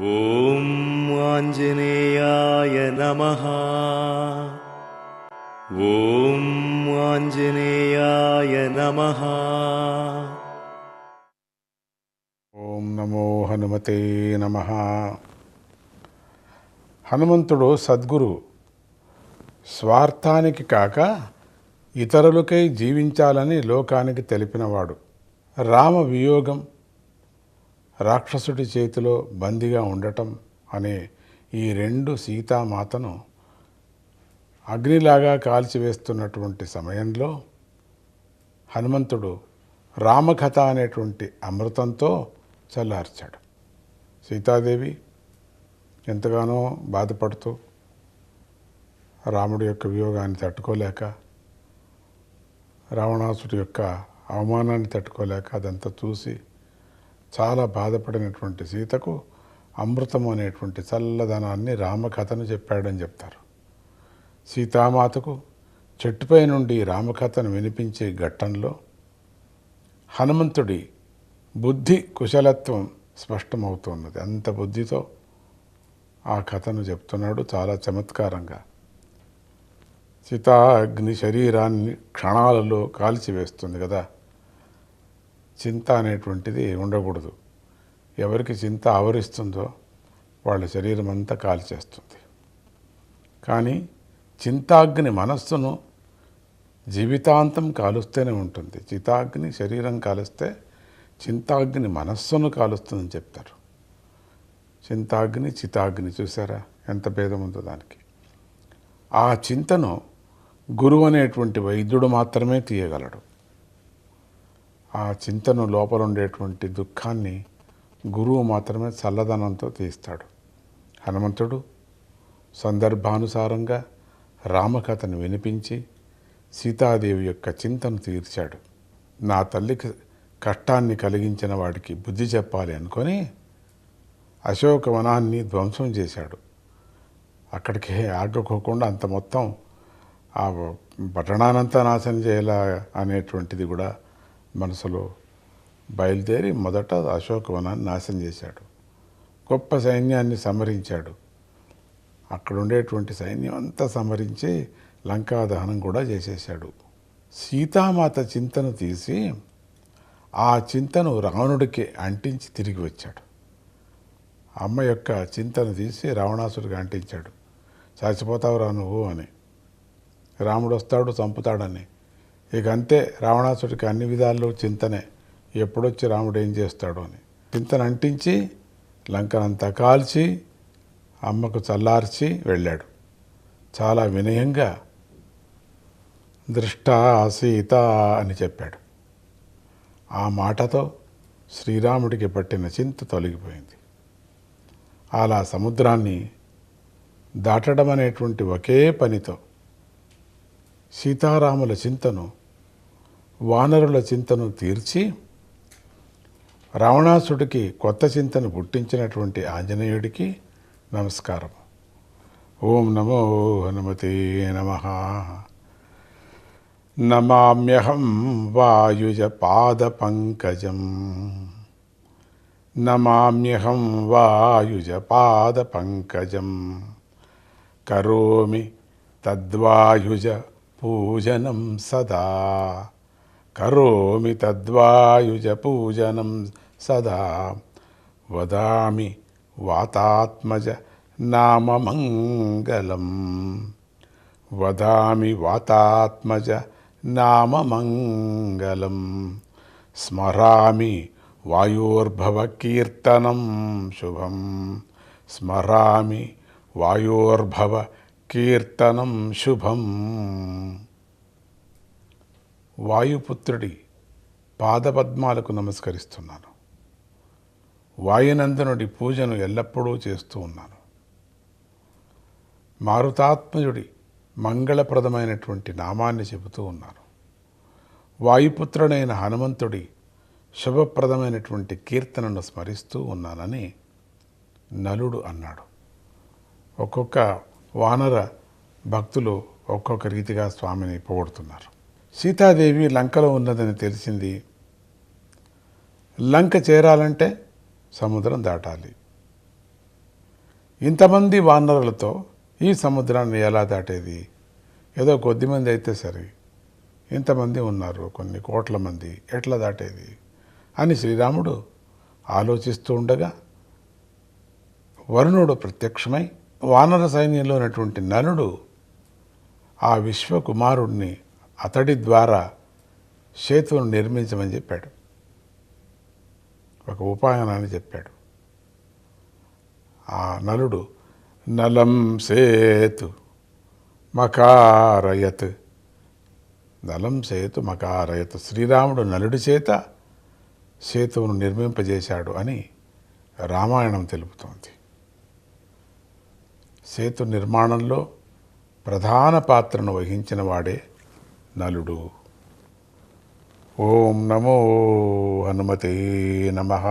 ఓం ఆంజనేయాయ నమః. ఓం ఆంజనేయాయ నమః. ఓం నమో హనుమతే నమః. హనుమంతుడు సద్గురు, స్వార్థానికి కాక ఇతరులకై జీవించాలని లోకానికి తెలిపినవాడు. రామ వియోగం, రాక్షసుడి చేతిలో బందీగా ఉండటం అనే ఈ రెండు సీతామాతను అగ్నిలాగా కాల్చివేస్తున్నటువంటి సమయంలో హనుమంతుడు రామకథ అనేటువంటి అమృతంతో చల్లార్చాడు. సీతాదేవి ఎంతగానో బాధపడుతూ రాముడి యొక్క వియోగాన్ని తట్టుకోలేక, రావణాసుడి యొక్క అవమానాన్ని తట్టుకోలేక అదంతా చూసి చాలా బాధపడినటువంటి సీతకు అమృతం అనేటువంటి చల్లదనాన్ని రామకథను చెప్పాడని చెప్తారు. సీతామాతకు చెట్టుపై నుండి రామకథను వినిపించే ఘట్టంలో హనుమంతుడి బుద్ధి కుశలత్వం స్పష్టమవుతున్నది. అంత బుద్ధితో ఆ కథను చెప్తున్నాడు చాలా చమత్కారంగా. సీతా అగ్ని శరీరాన్ని క్షణాలలో కాల్చివేస్తుంది కదా. చింత అనేటువంటిది ఉండకూడదు. ఎవరికి చింత ఆవరిస్తుందో వాళ్ళ శరీరం అంతా కాల్చేస్తుంది. కానీ చింతాగ్ని మనస్సును జీవితాంతం కాలుస్తూనే ఉంటుంది. చితాగ్ని శరీరం కాలుస్తే చింతాగ్ని మనస్సును కాలుస్తుందని చెప్తారు. చింతాగ్ని చితాగ్ని చూసారా ఎంత భేదం ఉందో దానికి. ఆ చింతను గురువు అనేటువంటి వైద్యుడు మాత్రమే తీయగలడు. ఆ చింతను లోపల ఉండేటువంటి దుఃఖాన్ని గురువు మాత్రమే చల్లదనంతో తీస్తాడు. హనుమంతుడు సందర్భానుసారంగా రామకథను వినిపించి సీతాదేవి యొక్క చింతను తీర్చాడు. నా తల్లికి కష్టాన్ని కలిగించిన వాడికి బుద్ధి చెప్పాలి అనుకొని అశోకవనాన్ని ధ్వంసం చేశాడు. అక్కడికి ఆగకోకుండా అంత మొత్తం ఆ పట్టణానంతా నాశనం చేయాలా అనేటువంటిది కూడా మనసులో బయలుదేరి మొదట అశోకవనాన్ని నాశనం చేశాడు. గొప్ప సైన్యాన్ని సమరించాడు. అక్కడ ఉండేటువంటి సైన్యం అంతా సమరించి లంకా దహనం కూడా చేసేశాడు. సీతామాత చింతను తీసి ఆ చింతను రావణుడికి అంటించి తిరిగి వచ్చాడు. అమ్మ యొక్క చింతను తీసి రావణాసుడికి అంటించాడు. చచ్చిపోతావురా నువ్వు అని. రాముడు వస్తాడు చంపుతాడని. ఇక అంతే, రావణాసుడికి అన్ని విధాల్లో చింతనే, ఎప్పుడొచ్చి రాముడు ఏం చేస్తాడు అని. చింతను అంటించి లంకనంతా కాల్చి అమ్మకు చల్లార్చి వెళ్ళాడు. చాలా వినయంగా దృష్టా సీత అని చెప్పాడు. ఆ మాటతో శ్రీరాముడికి పట్టిన చింత తొలగిపోయింది. అలా సముద్రాన్ని దాటడం అనేటువంటి ఒకే పనితో సీతారాముల చింతను, వానరుల చింతను తీర్చి రావణాసుడికి కొత్త చింతను పుట్టించినటువంటి ఆంజనేయుడికి నమస్కారం. ఓం నమో హనుమతే నమః. నమామ్యహం వాయుజ పాద పంకజం. నమామ్యహం వాయుజ పాద పంకజం. కరోమి తద్వాయుజ పూజనం సదా. కరోమి తద్వాయుజ పూజనం సదా. వదామి వాతాత్మజ నామమంగళం. వదామి వాతాత్మజ నామమంగళం. స్మరామి వాయోర్భవ కీర్తనం శుభం. స్మరామి వాయోర్భవ కీర్తనం శుభం. వాయుపుత్రుడి పాదపద్మాలకు నమస్కరిస్తున్నాను. వాయునందనుడి పూజను ఎల్లప్పుడూ చేస్తూ ఉన్నాను. మారుతాత్మజుడి మంగళప్రదమైనటువంటి నామాన్ని చెబుతూ ఉన్నాను. వాయుపుత్రుడైన హనుమంతుడి శుభప్రదమైనటువంటి కీర్తనను స్మరిస్తూ ఉన్నానని నలుడు అన్నాడు. ఒక్కొక్క వానర భక్తులు ఒక్కొక్క రీతిగా స్వామిని పొగుడుతున్నారు. సీతాదేవి లంకలో ఉన్నదని తెలిసింది. లంక చేరాలంటే సముద్రం దాటాలి. ఇంతమంది వానరులతో ఈ సముద్రాన్ని ఎలా దాటేది? ఏదో కొద్దిమంది అయితే సరే, ఇంతమంది ఉన్నారు, కొన్ని కోట్ల మంది, ఎట్లా దాటేది అని శ్రీరాముడు ఆలోచిస్తూ ఉండగా వరుణుడు ప్రత్యక్షమై వానర సైన్యంలో ఉన్నటువంటి నలుడు ఆ విశ్వకుమారుడిని అతడి ద్వారా సేతువును నిర్మించమని చెప్పాడు. ఒక ఉపాయనాన్ని చెప్పాడు. ఆ నలుడు నలం సేతు మకారయత్, నలం సేతు మకారయత్, శ్రీరాముడు నలుడి చేత సేతువును నిర్మింపజేశాడు అని రామాయణం తెలుపుతోంది. సేతు నిర్మాణంలో ప్రధాన పాత్రను వహించిన వాడే నలుడు. ఓం నమో హనుమతే నమః.